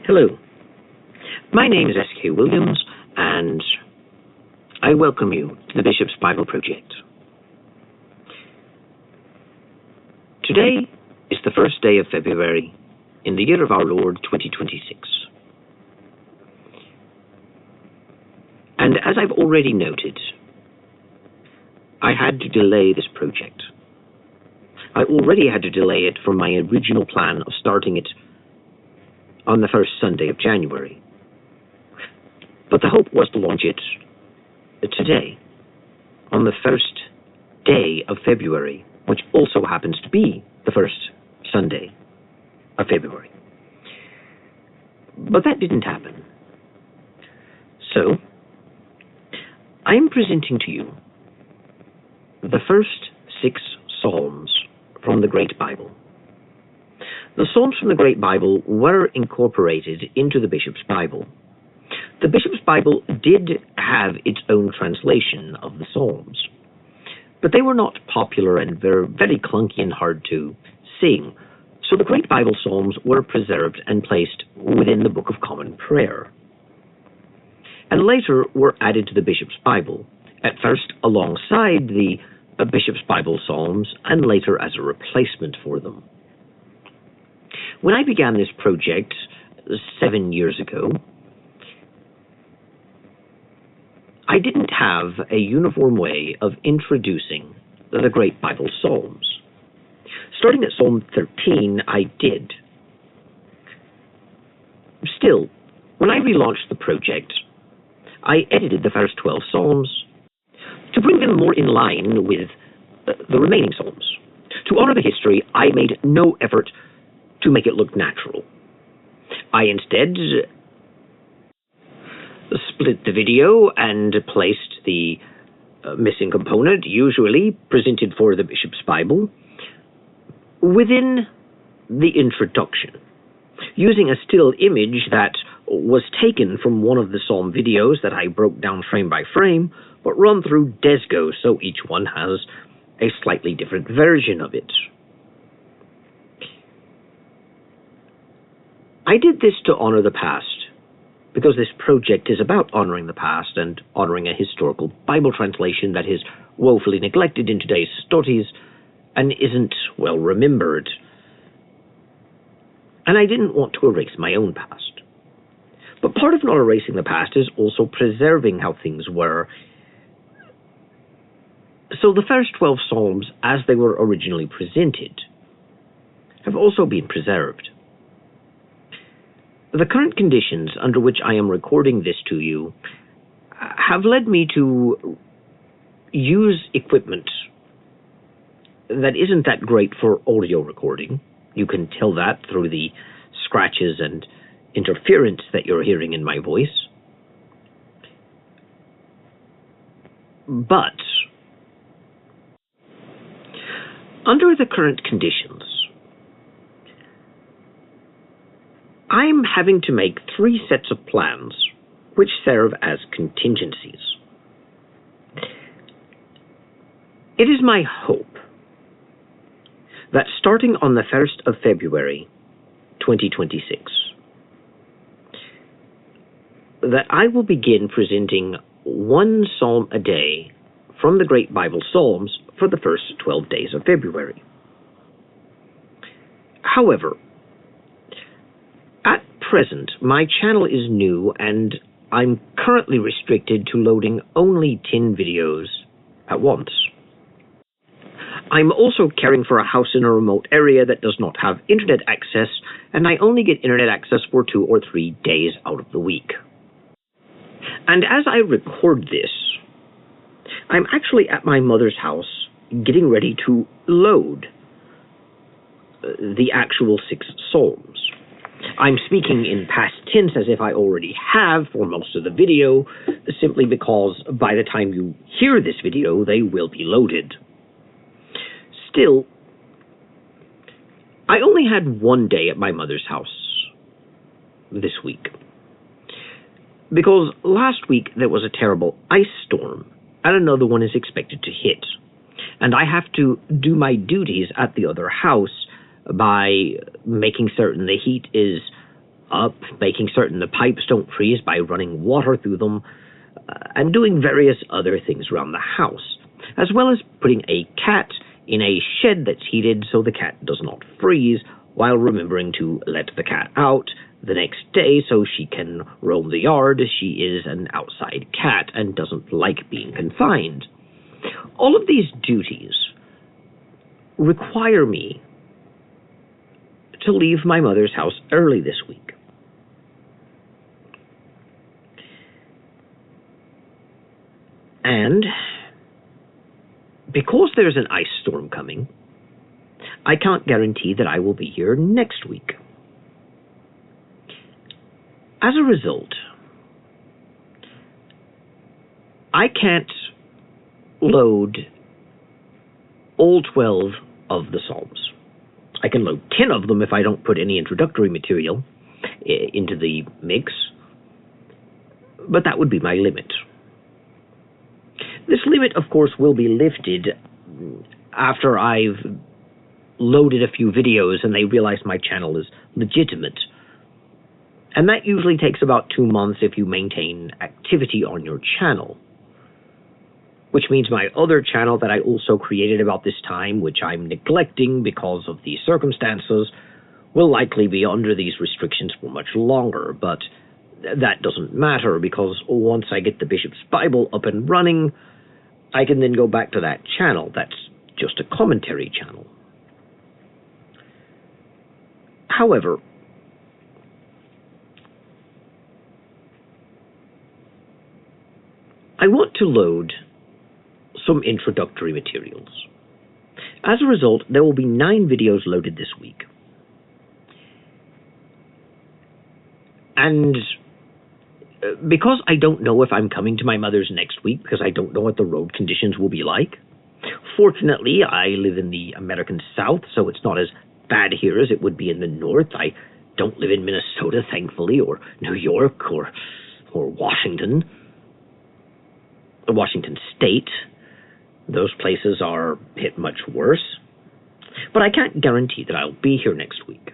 Hello, my name is S.K. Williams, and I welcome you to the Bishop's Bible Project. Today is the first day of February in the year of our Lord 2026. And as I've already noted, I had to delay this project. I already had to delay it from my original plan of starting it on the first Sunday of January. But the hope was to launch it today, on the first day of February, which also happens to be the first Sunday of February. But that didn't happen. So, I am presenting to you the first 6 Psalms from the Great Bible. The Psalms from the Great Bible were incorporated into the Bishop's Bible. The Bishop's Bible did have its own translation of the Psalms, but they were not popular and very clunky and hard to sing, so the Great Bible Psalms were preserved and placed within the Book of Common Prayer, and later were added to the Bishop's Bible, at first alongside the Bishop's Bible Psalms, and later as a replacement for them. When I began this project 7 years ago, I didn't have a uniform way of introducing the Great Bible Psalms. Starting at Psalm 13, I did. Still, when I relaunched the project, I edited the first 12 Psalms to bring them more in line with the remaining Psalms. To honor the history, I made no effort to make it look natural. I instead split the video and placed the missing component, usually presented for the Bishop's Bible, within the introduction, using a still image that was taken from one of the Psalm videos that I broke down frame by frame, but run through Desgo, so each one has a slightly different version of it. I did this to honor the past, because this project is about honoring the past and honoring a historical Bible translation that is woefully neglected in today's studies and isn't well remembered. And I didn't want to erase my own past. But part of not erasing the past is also preserving how things were. So the first 12 Psalms, as they were originally presented, have also been preserved. The current conditions under which I am recording this to you have led me to use equipment that isn't that great for audio recording. You can tell that through the scratches and interference that you're hearing in my voice. But under the current conditions, I'm having to make 3 sets of plans which serve as contingencies. It is my hope that starting on the 1st of February, 2026, that I will begin presenting 1 Psalm a day from the Great Bible Psalms for the first 12 days of February. However, at present, my channel is new and I'm currently restricted to loading only 10 videos at once. I'm also caring for a house in a remote area that does not have internet access, and I only get internet access for 2 or 3 days out of the week. And as I record this, I'm actually at my mother's house getting ready to load the actual 6 Psalms. I'm speaking in past tense as if I already have for most of the video, simply because by the time you hear this video, they will be loaded. Still, I only had 1 day at my mother's house this week, because last week there was a terrible ice storm, and another one is expected to hit, and I have to do my duties at the other house by making certain the heat is up, making certain the pipes don't freeze by running water through them, and doing various other things around the house, as well as putting a cat in a shed that's heated so the cat does not freeze, while remembering to let the cat out the next day so she can roam the yard. She is an outside cat and doesn't like being confined. All of these duties require me to leave my mother's house early this week. And because there's an ice storm coming, I can't guarantee that I will be here next week. As a result, I can't load all 12 of the Psalms. I can load 10 of them if I don't put any introductory material into the mix, but that would be my limit. This limit, of course, will be lifted after I've loaded a few videos and they realize my channel is legitimate. And that usually takes about 2 months if you maintain activity on your channel. Which means my other channel that I also created about this time, which I'm neglecting because of the circumstances, will likely be under these restrictions for much longer. But that doesn't matter, because once I get the Bishop's Bible up and running, I can then go back to that channel. That's just a commentary channel. However, I want to load some introductory materials. As a result, there will be 9 videos loaded this week. And because I don't know if I'm coming to my mother's next week, because I don't know what the road conditions will be like, fortunately, I live in the American South, so it's not as bad here as it would be in the North. I don't live in Minnesota, thankfully, or New York, or Washington. Washington State. Those places are hit much worse. But I can't guarantee that I'll be here next week.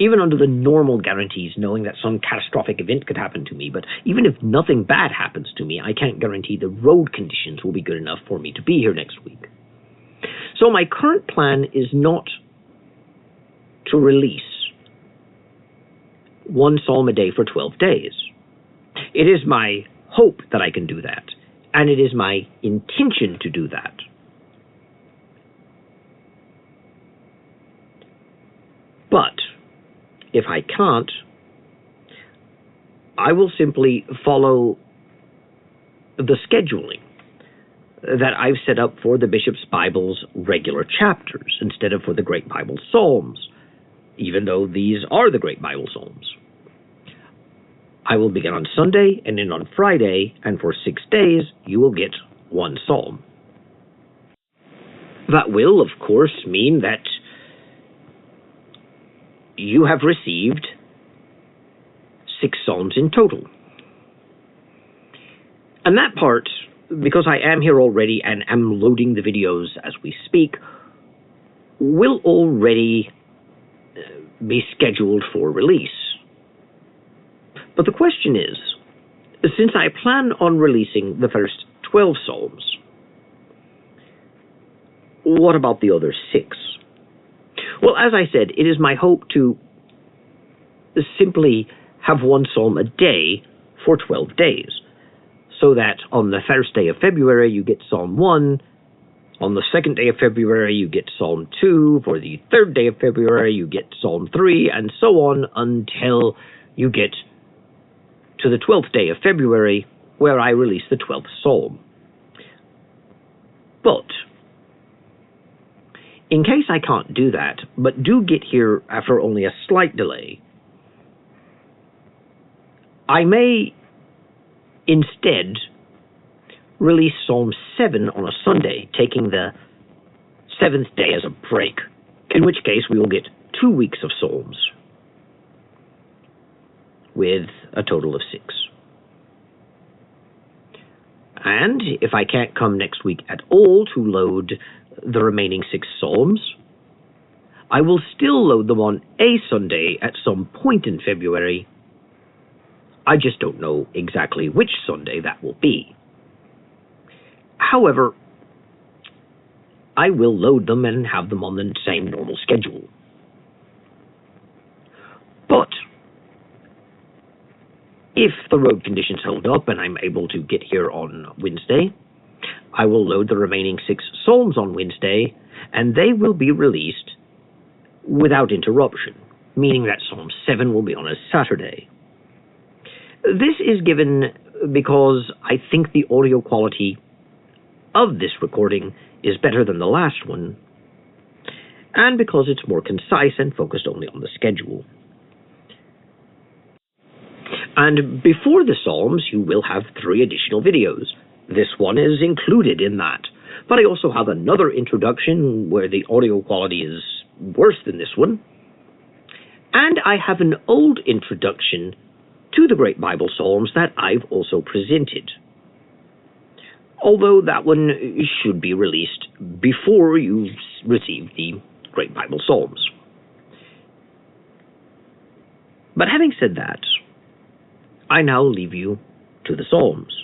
Even under the normal guarantees, knowing that some catastrophic event could happen to me, but even if nothing bad happens to me, I can't guarantee the road conditions will be good enough for me to be here next week. So my current plan is not to release 1 psalm a day for 12 days. It is my hope that I can do that, and it is my intention to do that. But if I can't, I will simply follow the scheduling that I've set up for the Bishop's Bible's regular chapters instead of for the Great Bible Psalms, even though these are the Great Bible Psalms. I will begin on Sunday and end on Friday, and for 6 days you will get 1 psalm. That will, of course, mean that you have received 6 psalms in total. And that part, because I am here already and am loading the videos as we speak, will already be scheduled for release. But the question is, since I plan on releasing the first 12 psalms, what about the other 6? Well, as I said, it is my hope to simply have 1 psalm a day for 12 days, so that on the first day of February you get Psalm 1, on the second day of February you get Psalm 2, for the third day of February you get Psalm 3, and so on until you get to the 12th day of February, where I release the 12th psalm. But in case I can't do that, but do get here after only a slight delay, I may instead release Psalm 7 on a Sunday, taking the 7th day as a break, in which case we will get 2 weeks of psalms, with a total of 6. And if I can't come next week at all to load the remaining 6 psalms, I will still load them on a Sunday at some point in February. I just don't know exactly which Sunday that will be. However, I will load them and have them on the same normal schedule. But if the road conditions hold up and I'm able to get here on Wednesday, I will load the remaining 6 psalms on Wednesday, and they will be released without interruption, meaning that Psalm 7 will be on a Saturday. This is given because I think the audio quality of this recording is better than the last one, and because it's more concise and focused only on the schedule. And before the Psalms, you will have 3 additional videos. This one is included in that. But I also have another introduction where the audio quality is worse than this one. And I have an old introduction to the Great Bible Psalms that I've also presented. Although that one should be released before you receive the Great Bible Psalms. But having said that, I now leave you to the Psalms.